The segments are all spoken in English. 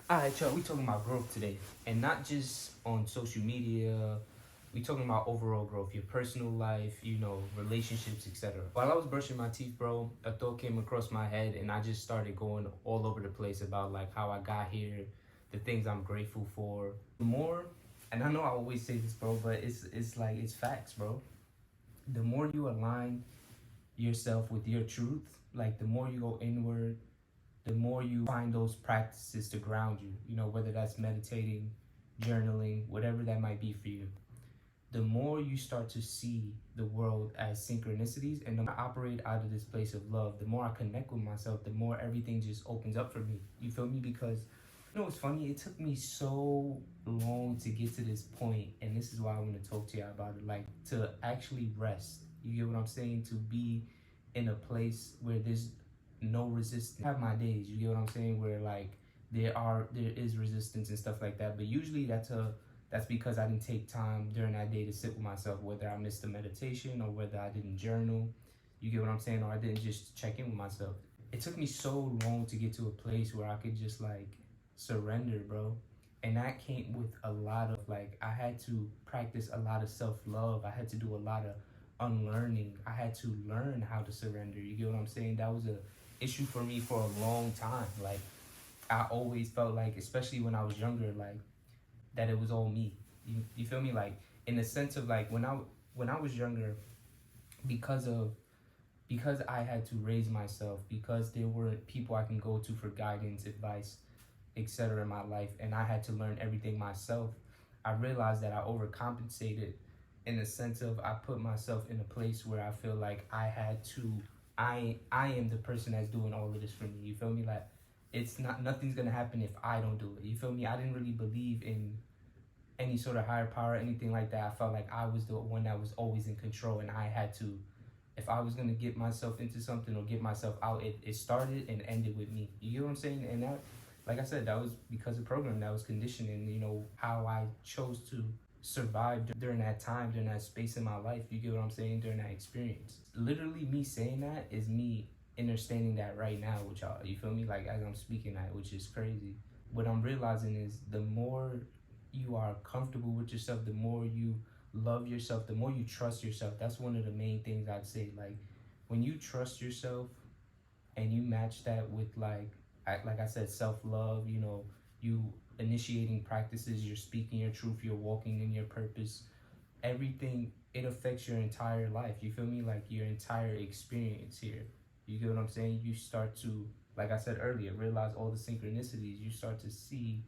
Alright, y'all, we talking about growth today, and not just on social media. We talking about overall growth, your personal life, relationships, etc. While I was brushing my teeth, bro, a thought came across my head, and I just started going all over the place about like how I got here, the things I'm grateful for. The more, and I know I always say this, bro, but it's facts, bro. The more you align yourself with your truth, like the more you go inward, the more you find those practices to ground you, whether that's meditating, journaling, whatever that might be for you, the more you start to see the world as synchronicities, and the more I operate out of this place of love, the more I connect with myself, the more everything just opens up for me. You feel me? Because it's funny, it took me so long to get to this point, and this is why I want to talk to you about it, like to actually rest. You get what I'm saying? To be in a place where there's no resistance. I have my days, you get what I'm saying, where like there is resistance and stuff like that. But usually that's because I didn't take time during that day to sit with myself, whether I missed a meditation or whether I didn't journal. You get what I'm saying? Or I didn't just check in with myself. It took me so long to get to a place where I could just like surrender, bro. And that came with a lot of like, I had to practice a lot of self-love. I had to do a lot of unlearning. I had to learn how to surrender. You get what I'm saying? That was a issue for me for a long time. Like, I always felt like, especially when I was younger, like that it was all me. You feel me? Like in the sense of like when I was younger, because of because I had to raise myself, because there were people I can go to for guidance, advice, etc. in my life, and I had to learn everything myself. I realized that I overcompensated in the sense of I put myself in a place where I feel like I had to. I am the person that's doing all of this for me. You feel me? Like it's not nothing's gonna happen if I don't do it. You feel me? I didn't really believe in any sort of higher power, anything like that. I felt like I was the one that was always in control, and I had to. If I was gonna get myself into something or get myself out, it started and ended with me. You get what I'm saying? And that, like I said, that was because of program, that was conditioning. How I chose to survive during that time, during that space in my life. You get what I'm saying? During that experience. Literally, me saying that is me understanding that right now with y'all. You feel me? Like as I'm speaking that, which is crazy. What I'm realizing is the more you are comfortable with yourself, the more you love yourself, the more you trust yourself. That's one of the main things I'd say. Like when you trust yourself and you match that with like I said, self-love, you initiating practices, you're speaking your truth, you're walking in your purpose, everything, it affects your entire life. You feel me? Like your entire experience here. You get what I'm saying? You start to, like I said earlier, realize all the synchronicities. You start to see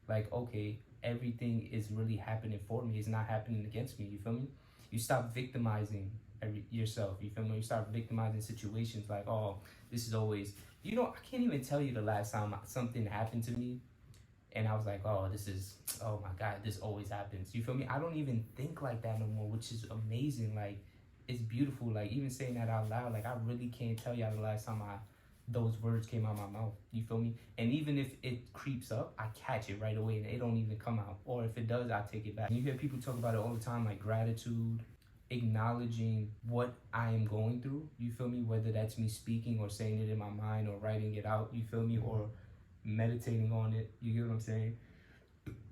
like, okay, everything is really happening for me. It's not happening against me. You feel me? You stop victimizing yourself. You feel me? You start victimizing situations like, oh, this is always, I can't even tell you the last time something happened to me and I was like, oh my God, this always happens. You feel me? I don't even think like that no more, which is amazing. Like, it's beautiful. Like, even saying that out loud, like, I really can't tell y'all the last time those words came out of my mouth. You feel me? And even if it creeps up, I catch it right away and it don't even come out. Or if it does, I take it back. And you hear people talk about it all the time, like gratitude, acknowledging what I am going through. You feel me? Whether that's me speaking or saying it in my mind or writing it out. You feel me? Or meditating on it. You get what I'm saying?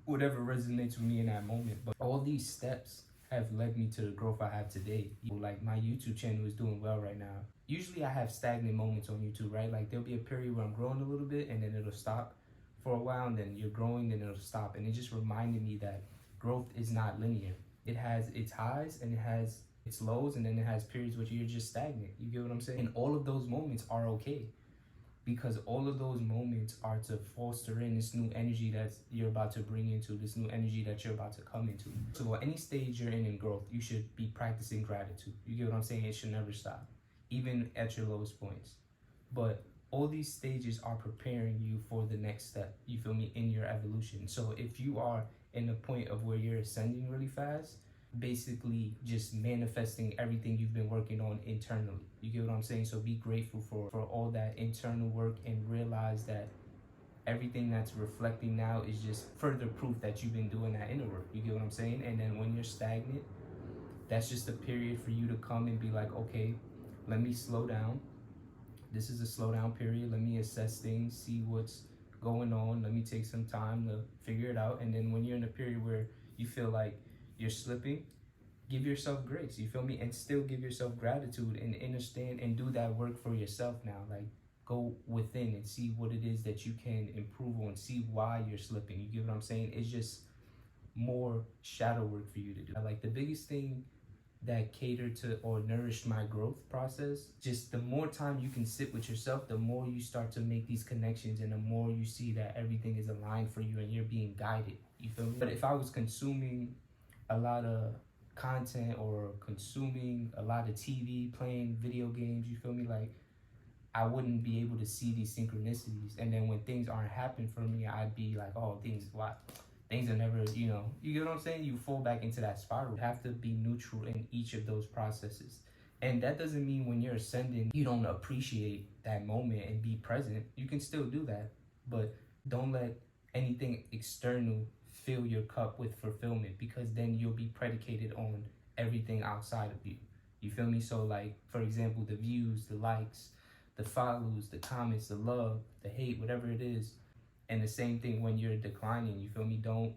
Whatever resonates with me in that moment. But all these steps have led me to the growth I have today. Like my YouTube channel is doing well right now. Usually I have stagnant moments on YouTube, right? Like there'll be a period where I'm growing a little bit and then it'll stop for a while, and then you're growing, then it'll stop. And it just reminded me that growth is not linear. It has its highs and it has its lows, and then it has periods where you're just stagnant. You get what I'm saying? And all of those moments are okay, because all of those moments are to foster in this new energy that you're about to bring into, this new energy that you're about to come into. So at any stage you're in growth, you should be practicing gratitude. You get what I'm saying? It should never stop, even at your lowest points. But all these stages are preparing you for the next step, you feel me, in your evolution. So if you are in the point of where you're ascending really fast, basically just manifesting everything you've been working on internally. You get what I'm saying? So be grateful for all that internal work and realize that everything that's reflecting now is just further proof that you've been doing that inner work. You get what I'm saying? And then when you're stagnant, that's just a period for you to come and be like, okay, let me slow down. This is a slow down period. Let me assess things, see what's going on. Let me take some time to figure it out. And then when you're in a period where you feel like you're slipping, give yourself grace, you feel me? And still give yourself gratitude and understand and do that work for yourself now. Like, go within and see what it is that you can improve on, see why you're slipping. You get what I'm saying? It's just more shadow work for you to do. Like, the biggest thing that catered to or nourished my growth process, just the more time you can sit with yourself, the more you start to make these connections and the more you see that everything is aligned for you and you're being guided. You feel me? But if I was consuming a lot of content or consuming a lot of TV, playing video games, you feel me? Like, I wouldn't be able to see these synchronicities. And then when things aren't happening for me, I'd be like, oh, things are never, you get what I'm saying? You fall back into that spiral. You have to be neutral in each of those processes. And that doesn't mean when you're ascending, you don't appreciate that moment and be present. You can still do that, but don't let anything external fill your cup with fulfillment, because then you'll be predicated on everything outside of you. You feel me? So, like, for example, the views, the likes, the follows, the comments, the love, the hate, whatever it is. And the same thing when you're declining, you feel me? Don't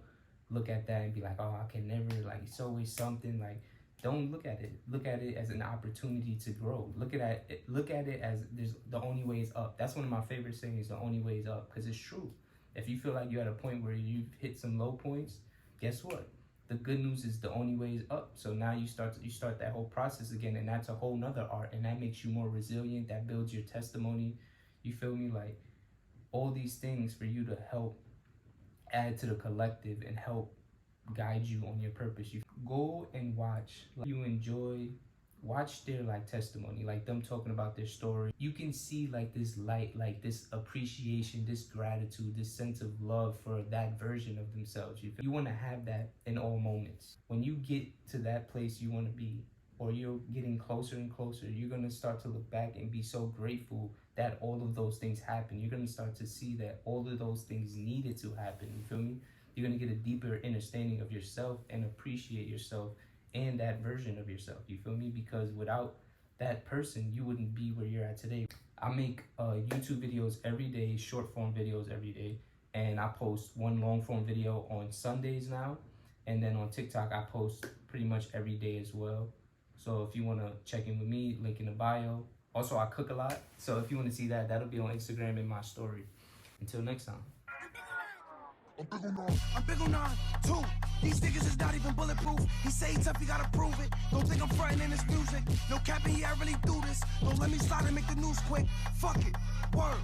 look at that and be like, oh, I can never, like, it's always something. Like, don't look at it. Look at it as an opportunity to grow. Look at it as the only way is up. That's one of my favorite sayings, the only way is up, because it's true. If you feel like you're at a point where you've hit some low points, guess what? The good news is the only way is up. So now you start that whole process again, and that's a whole nother art, and that makes you more resilient. That builds your testimony. You feel me? Like, all these things for you to help add to the collective and help guide you on your purpose. You go and watch, like, you enjoy, watch their like testimony, like them talking about their story. You can see like this light, like this appreciation, this gratitude, this sense of love for that version of themselves. You want to have that in all moments. When you get to that place you want to be, or you're getting closer and closer, you're going to start to look back and be so grateful that all of those things happen. You're going to start to see that all of those things needed to happen. You feel me? You're going to get a deeper understanding of yourself and appreciate yourself and that version of yourself. You feel me? Because without that person, you wouldn't be where you're at today. I make YouTube videos every day, short form videos every day, and I post one long form video on Sundays now. And then on TikTok, I post pretty much every day as well. So if you want to check in with me, link in the bio. Also, I cook a lot. So if you want to see that, that'll be on Instagram in my story. Until next time. I'm big on 9, 2. These niggas is not even bulletproof. He say he tough, he gotta prove it. Don't think I'm frontin' in this music. No capping, yeah, I really do this. Don't let me slide and make the news quick. Fuck it. Word.